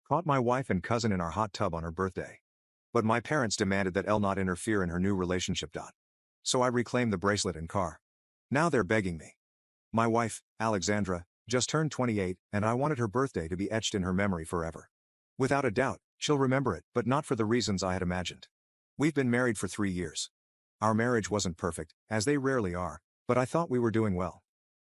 Caught my wife and cousin in our hot tub on her birthday. But my parents demanded that Elle not interfere in her new relationship. So I reclaimed the bracelet and car. Now they're begging me. My wife, Alexandra, just turned 28, and I wanted her birthday to be etched in her memory forever. Without a doubt, she'll remember it, but not for the reasons I had imagined. We've been married for 3 years. Our marriage wasn't perfect, as they rarely are, but I thought we were doing well.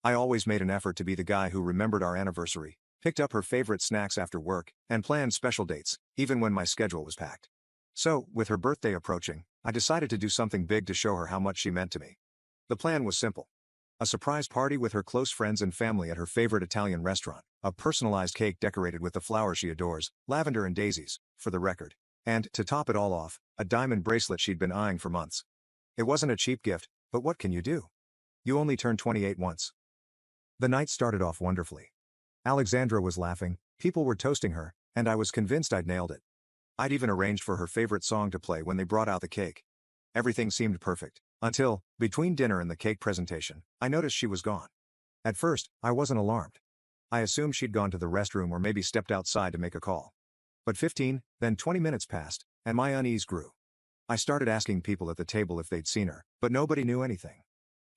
I always made an effort to be the guy who remembered our anniversary, picked up her favorite snacks after work, and planned special dates, even when my schedule was packed. So, with her birthday approaching, I decided to do something big to show her how much she meant to me. The plan was simple. A surprise party with her close friends and family at her favorite Italian restaurant, a personalized cake decorated with the flowers she adores, lavender and daisies, for the record, and, to top it all off, a diamond bracelet she'd been eyeing for months. It wasn't a cheap gift, but what can you do? You only turn 28 once. The night started off wonderfully. Alexandra was laughing, people were toasting her, and I was convinced I'd nailed it. I'd even arranged for her favorite song to play when they brought out the cake. Everything seemed perfect, until, between dinner and the cake presentation, I noticed she was gone. At first, I wasn't alarmed. I assumed she'd gone to the restroom or maybe stepped outside to make a call. But 15, then 20 minutes passed, and my unease grew. I started asking people at the table if they'd seen her, but nobody knew anything.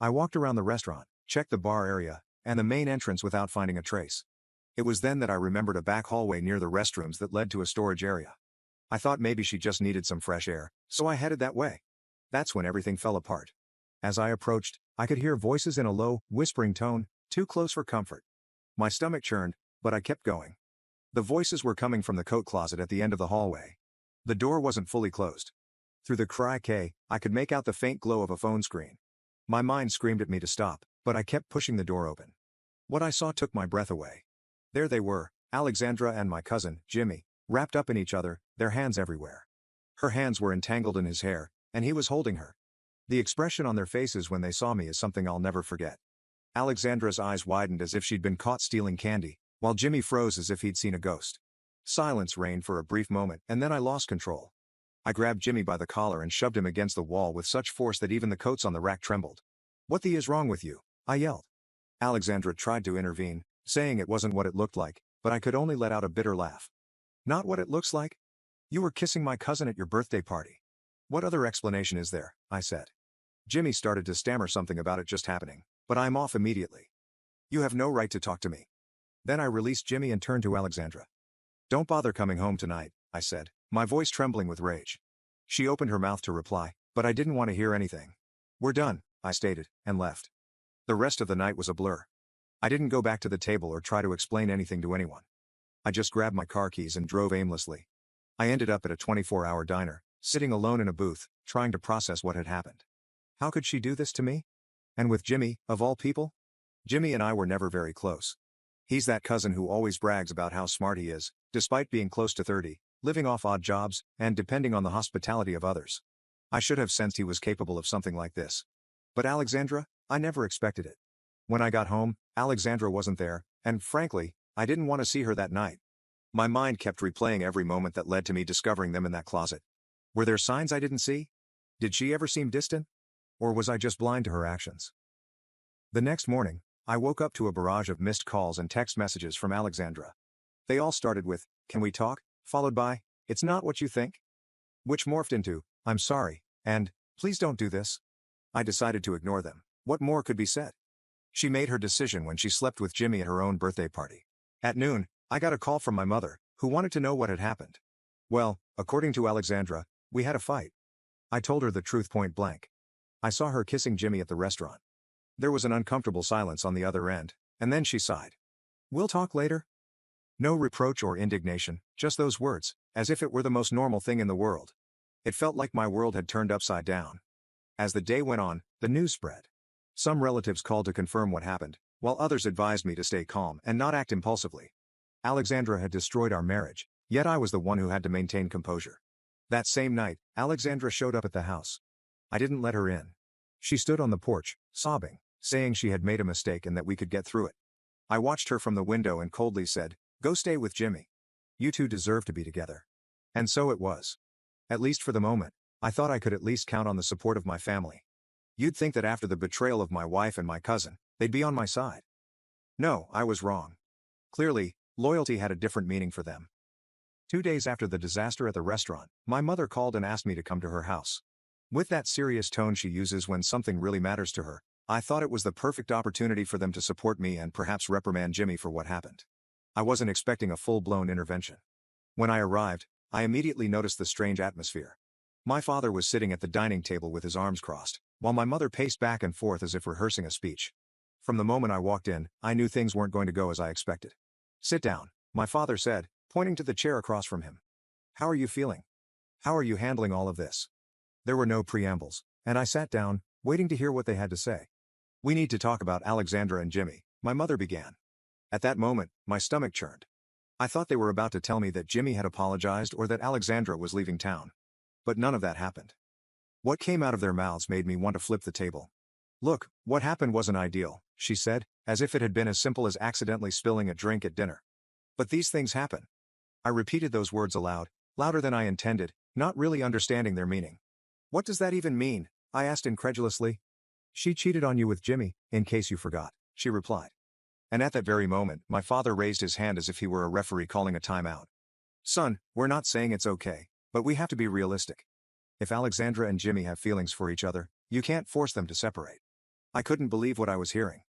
I walked around the restaurant, checked the bar area, and the main entrance without finding a trace. It was then that I remembered a back hallway near the restrooms that led to a storage area. I thought maybe she just needed some fresh air, so I headed that way. That's when everything fell apart. As I approached, I could hear voices in a low, whispering tone, too close for comfort. My stomach churned, but I kept going. The voices were coming from the coat closet at the end of the hallway. The door wasn't fully closed. Through the crack, I could make out the faint glow of a phone screen. My mind screamed at me to stop, but I kept pushing the door open. What I saw took my breath away. There they were, Alexandra and my cousin, Jimmy, wrapped up in each other, their hands everywhere. Her hands were entangled in his hair, and he was holding her. The expression on their faces when they saw me is something I'll never forget. Alexandra's eyes widened as if she'd been caught stealing candy, while Jimmy froze as if he'd seen a ghost. Silence reigned for a brief moment, and then I lost control. I grabbed Jimmy by the collar and shoved him against the wall with such force that even the coats on the rack trembled. "What the is wrong with you?" I yelled. Alexandra tried to intervene, saying it wasn't what it looked like, but I could only let out a bitter laugh. "Not what it looks like? You were kissing my cousin at your birthday party. What other explanation is there?" I said. Jimmy started to stammer something about it just happening, but I'm off immediately. "You have no right to talk to me." Then I released Jimmy and turned to Alexandra. "Don't bother coming home tonight," I said, my voice trembling with rage. She opened her mouth to reply, but I didn't want to hear anything. "We're done," I stated, and left. The rest of the night was a blur. I didn't go back to the table or try to explain anything to anyone. I just grabbed my car keys and drove aimlessly. I ended up at a 24-hour diner, sitting alone in a booth, trying to process what had happened. How could she do this to me? And with Jimmy, of all people? Jimmy and I were never very close. He's that cousin who always brags about how smart he is, despite being close to 30, living off odd jobs, and depending on the hospitality of others. I should have sensed he was capable of something like this. But Alexandra, I never expected it. When I got home, Alexandra wasn't there, and frankly, I didn't want to see her that night. My mind kept replaying every moment that led to me discovering them in that closet. Were there signs I didn't see? Did she ever seem distant? Or was I just blind to her actions? The next morning, I woke up to a barrage of missed calls and text messages from Alexandra. They all started with, "Can we talk?" followed by, "It's not what you think," which morphed into, "I'm sorry," and, "Please don't do this." I decided to ignore them. What more could be said? She made her decision when she slept with Jimmy at her own birthday party. At noon, I got a call from my mother, who wanted to know what had happened. Well, according to Alexandra, we had a fight. I told her the truth point blank. I saw her kissing Jimmy at the restaurant. There was an uncomfortable silence on the other end, and then she sighed. "We'll talk later." No reproach or indignation, just those words, as if it were the most normal thing in the world. It felt like my world had turned upside down. As the day went on, the news spread. Some relatives called to confirm what happened, while others advised me to stay calm and not act impulsively. Alexandra had destroyed our marriage, yet I was the one who had to maintain composure. That same night, Alexandra showed up at the house. I didn't let her in. She stood on the porch, sobbing, saying she had made a mistake and that we could get through it. I watched her from the window and coldly said, "Go stay with Jimmy. You two deserve to be together." And so it was. At least for the moment, I thought I could at least count on the support of my family. You'd think that after the betrayal of my wife and my cousin, they'd be on my side. No, I was wrong. Clearly, loyalty had a different meaning for them. 2 days after the disaster at the restaurant, my mother called and asked me to come to her house. With that serious tone she uses when something really matters to her, I thought it was the perfect opportunity for them to support me and perhaps reprimand Jimmy for what happened. I wasn't expecting a full-blown intervention. When I arrived, I immediately noticed the strange atmosphere. My father was sitting at the dining table with his arms crossed, while my mother paced back and forth as if rehearsing a speech. From the moment I walked in, I knew things weren't going to go as I expected. "Sit down," my father said, pointing to the chair across from him. "How are you feeling? How are you handling all of this?" There were no preambles, and I sat down, waiting to hear what they had to say. "We need to talk about Alexandra and Jimmy," my mother began. At that moment, my stomach churned. I thought they were about to tell me that Jimmy had apologized or that Alexandra was leaving town. But none of that happened. What came out of their mouths made me want to flip the table. "Look, what happened wasn't ideal," she said, as if it had been as simple as accidentally spilling a drink at dinner. "But these things happen." I repeated those words aloud, louder than I intended, not really understanding their meaning. "What does that even mean?" I asked incredulously. "She cheated on you with Jimmy, in case you forgot," she replied. And at that very moment, my father raised his hand as if he were a referee calling a timeout. "Son, we're not saying it's okay, but we have to be realistic. If Alexandra and Jimmy have feelings for each other, you can't force them to separate." I couldn't believe what I was hearing.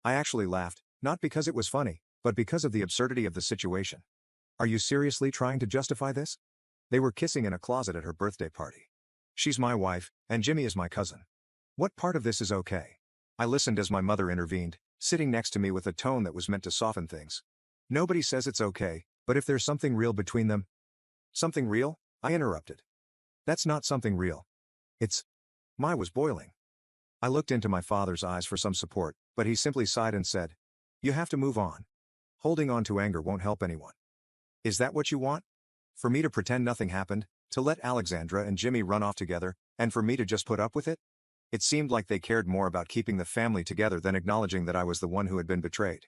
I actually laughed, not because it was funny, but because of the absurdity of the situation. "Are you seriously trying to justify this? They were kissing in a closet at her birthday party. She's my wife, and Jimmy is my cousin. What part of this is okay?" I listened as my mother intervened, sitting next to me with a tone that was meant to soften things. "Nobody says it's okay, but if there's something real between them—" "Something real?" I interrupted. "That's not something real. It's—" I was boiling. I looked into my father's eyes for some support, but he simply sighed and said, "You have to move on. Holding on to anger won't help anyone." "Is that what you want? For me to pretend nothing happened, to let Alexandra and Jimmy run off together, and for me to just put up with it?" It seemed like they cared more about keeping the family together than acknowledging that I was the one who had been betrayed.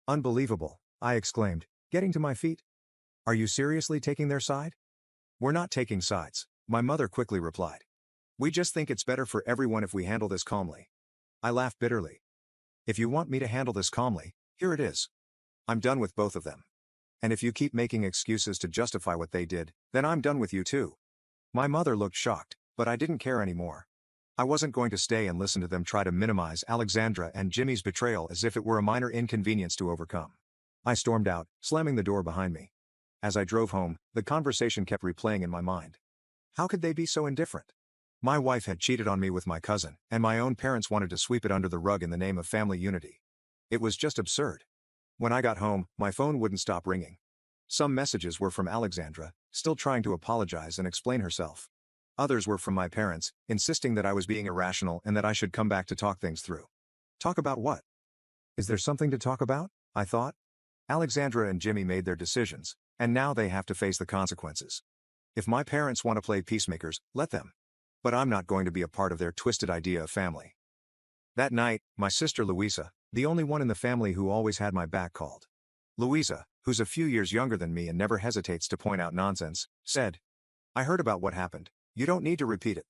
"Unbelievable," I exclaimed, getting to my feet. "Are you seriously taking their side?" "We're not taking sides," my mother quickly replied. "We just think it's better for everyone if we handle this calmly." I laughed bitterly. "If you want me to handle this calmly, here it is. I'm done with both of them. And if you keep making excuses to justify what they did, then I'm done with you too." My mother looked shocked, but I didn't care anymore. I wasn't going to stay and listen to them try to minimize Alexandra and Jimmy's betrayal as if it were a minor inconvenience to overcome. I stormed out, slamming the door behind me. As I drove home, the conversation kept replaying in my mind. How could they be so indifferent? My wife had cheated on me with my cousin, and my own parents wanted to sweep it under the rug in the name of family unity. It was just absurd. When I got home, my phone wouldn't stop ringing. Some messages were from Alexandra, still trying to apologize and explain herself. Others were from my parents, insisting that I was being irrational and that I should come back to talk things through. Talk about what? Is there something to talk about? I thought. Alexandra and Jimmy made their decisions, and now they have to face the consequences. If my parents want to play peacemakers, let them. But I'm not going to be a part of their twisted idea of family. That night, my sister Louisa, the only one in the family who always had my back, called. Louisa, who's a few years younger than me and never hesitates to point out nonsense, said, "I heard about what happened. You don't need to repeat it.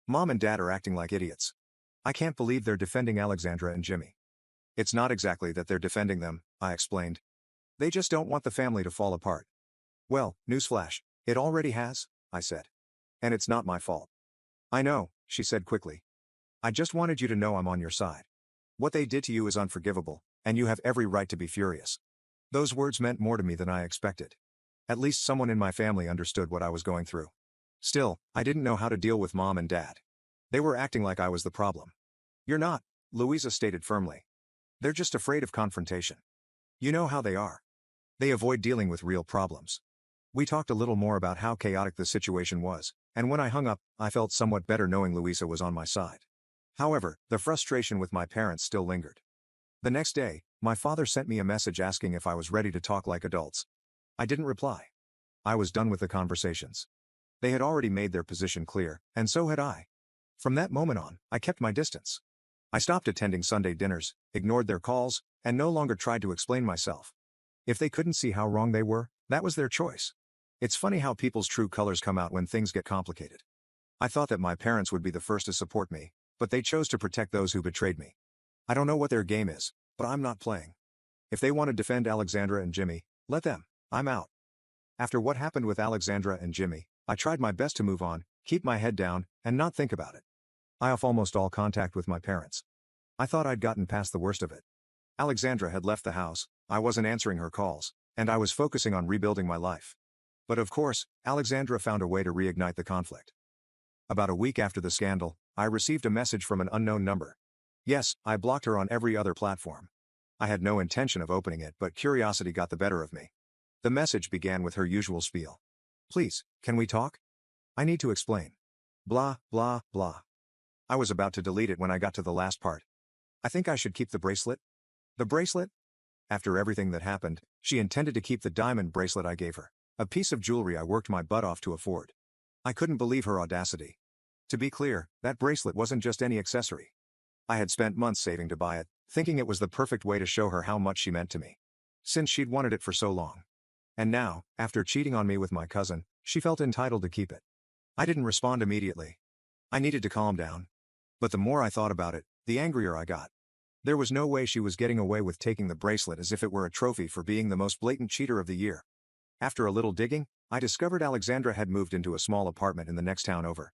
Mom and Dad are acting like idiots. I can't believe they're defending Alexandra and Jimmy." "It's not exactly that they're defending them," I explained. "They just don't want the family to fall apart." "Well, newsflash, it already has," I said. "And it's not my fault." "I know," she said quickly. "I just wanted you to know I'm on your side. What they did to you is unforgivable, and you have every right to be furious." Those words meant more to me than I expected. At least someone in my family understood what I was going through. Still, I didn't know how to deal with Mom and Dad. They were acting like I was the problem. "You're not," Louisa stated firmly. "They're just afraid of confrontation. You know how they are. They avoid dealing with real problems." We talked a little more about how chaotic the situation was, and when I hung up, I felt somewhat better knowing Louisa was on my side. However, the frustration with my parents still lingered. The next day, my father sent me a message asking if I was ready to talk like adults. I didn't reply. I was done with the conversations. They had already made their position clear, and so had I. From that moment on, I kept my distance. I stopped attending Sunday dinners, ignored their calls, and no longer tried to explain myself. If they couldn't see how wrong they were, that was their choice. It's funny how people's true colors come out when things get complicated. I thought that my parents would be the first to support me, but they chose to protect those who betrayed me. I don't know what their game is, but I'm not playing. If they want to defend Alexandra and Jimmy, let them. I'm out. After what happened with Alexandra and Jimmy, I tried my best to move on, keep my head down, and not think about it. I off almost all contact with my parents. I thought I'd gotten past the worst of it. Alexandra had left the house, I wasn't answering her calls, and I was focusing on rebuilding my life. But of course, Alexandra found a way to reignite the conflict. About a week after the scandal, I received a message from an unknown number. Yes, I blocked her on every other platform. I had no intention of opening it, but curiosity got the better of me. The message began with her usual spiel. Please, can we talk? I need to explain. Blah, blah, blah. I was about to delete it when I got to the last part. I think I should keep the bracelet? The bracelet? After everything that happened, she intended to keep the diamond bracelet I gave her, a piece of jewelry I worked my butt off to afford. I couldn't believe her audacity. To be clear, that bracelet wasn't just any accessory. I had spent months saving to buy it, thinking it was the perfect way to show her how much she meant to me. Since she'd wanted it for so long. And now, after cheating on me with my cousin, she felt entitled to keep it. I didn't respond immediately. I needed to calm down. But the more I thought about it, the angrier I got. There was no way she was getting away with taking the bracelet as if it were a trophy for being the most blatant cheater of the year. After a little digging, I discovered Alexandra had moved into a small apartment in the next town over.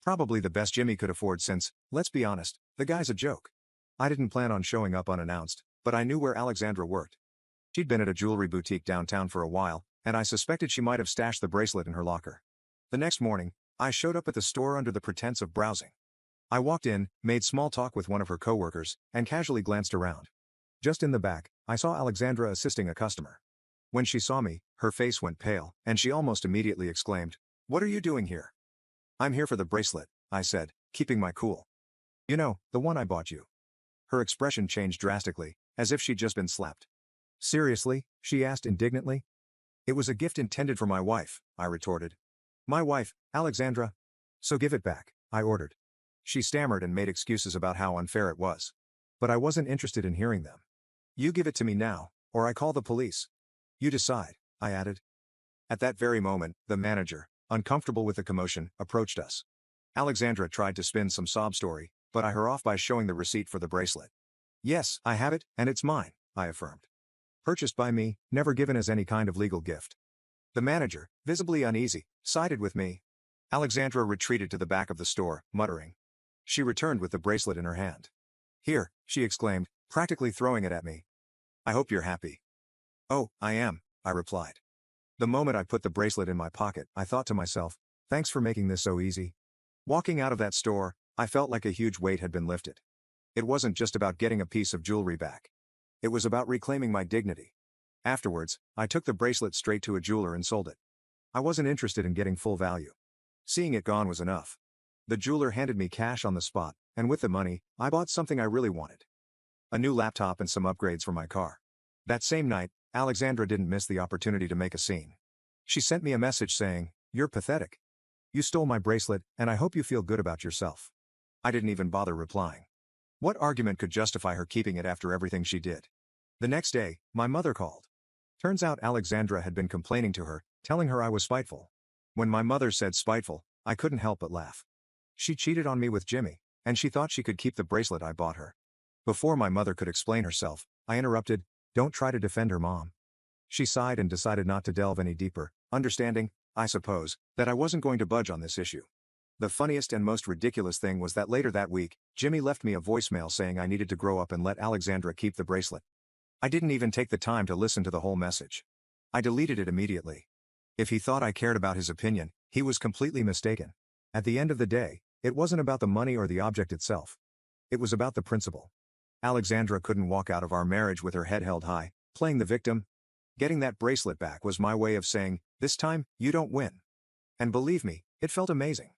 Probably the best Jimmy could afford since, let's be honest, the guy's a joke. I didn't plan on showing up unannounced, but I knew where Alexandra worked. She'd been at a jewelry boutique downtown for a while, and I suspected she might have stashed the bracelet in her locker. The next morning, I showed up at the store under the pretense of browsing. I walked in, made small talk with one of her coworkers, and casually glanced around. Just in the back, I saw Alexandra assisting a customer. When she saw me, her face went pale, and she almost immediately exclaimed, "What are you doing here?" "I'm here for the bracelet," I said, keeping my cool. "You know, the one I bought you." Her expression changed drastically, as if she'd just been slapped. "Seriously?" she asked indignantly. "It was a gift intended for my wife," I retorted. "My wife, Alexandra?" "So give it back," I ordered. She stammered and made excuses about how unfair it was. But I wasn't interested in hearing them. "You give it to me now, or I call the police. You decide," I added. At that very moment, the manager, uncomfortable with the commotion, approached us. Alexandra tried to spin some sob story, but I her off by showing the receipt for the bracelet. "Yes, I have it, and it's mine," I affirmed. "Purchased by me, never given as any kind of legal gift." The manager, visibly uneasy, sided with me. Alexandra retreated to the back of the store, muttering. She returned with the bracelet in her hand. "Here," she exclaimed, practically throwing it at me. "I hope you're happy." "Oh, I am," I replied. The moment I put the bracelet in my pocket, I thought to myself, thanks for making this so easy. Walking out of that store, I felt like a huge weight had been lifted. It wasn't just about getting a piece of jewelry back. It was about reclaiming my dignity. Afterwards, I took the bracelet straight to a jeweler and sold it. I wasn't interested in getting full value. Seeing it gone was enough. The jeweler handed me cash on the spot, and with the money, I bought something I really wanted. A new laptop and some upgrades for my car. That same night, Alexandra didn't miss the opportunity to make a scene. She sent me a message saying, "You're pathetic. You stole my bracelet, and I hope you feel good about yourself." I didn't even bother replying. What argument could justify her keeping it after everything she did? The next day, my mother called. Turns out Alexandra had been complaining to her, telling her I was spiteful. When my mother said spiteful, I couldn't help but laugh. She cheated on me with Jimmy, and she thought she could keep the bracelet I bought her. Before my mother could explain herself, I interrupted, "Don't try to defend her, Mom." She sighed and decided not to delve any deeper, understanding, I suppose, that I wasn't going to budge on this issue. The funniest and most ridiculous thing was that later that week, Jimmy left me a voicemail saying I needed to grow up and let Alexandra keep the bracelet. I didn't even take the time to listen to the whole message. I deleted it immediately. If he thought I cared about his opinion, he was completely mistaken. At the end of the day, it wasn't about the money or the object itself. It was about the principle. Alexandra couldn't walk out of our marriage with her head held high, playing the victim. Getting that bracelet back was my way of saying, "This time, you don't win." And believe me, it felt amazing.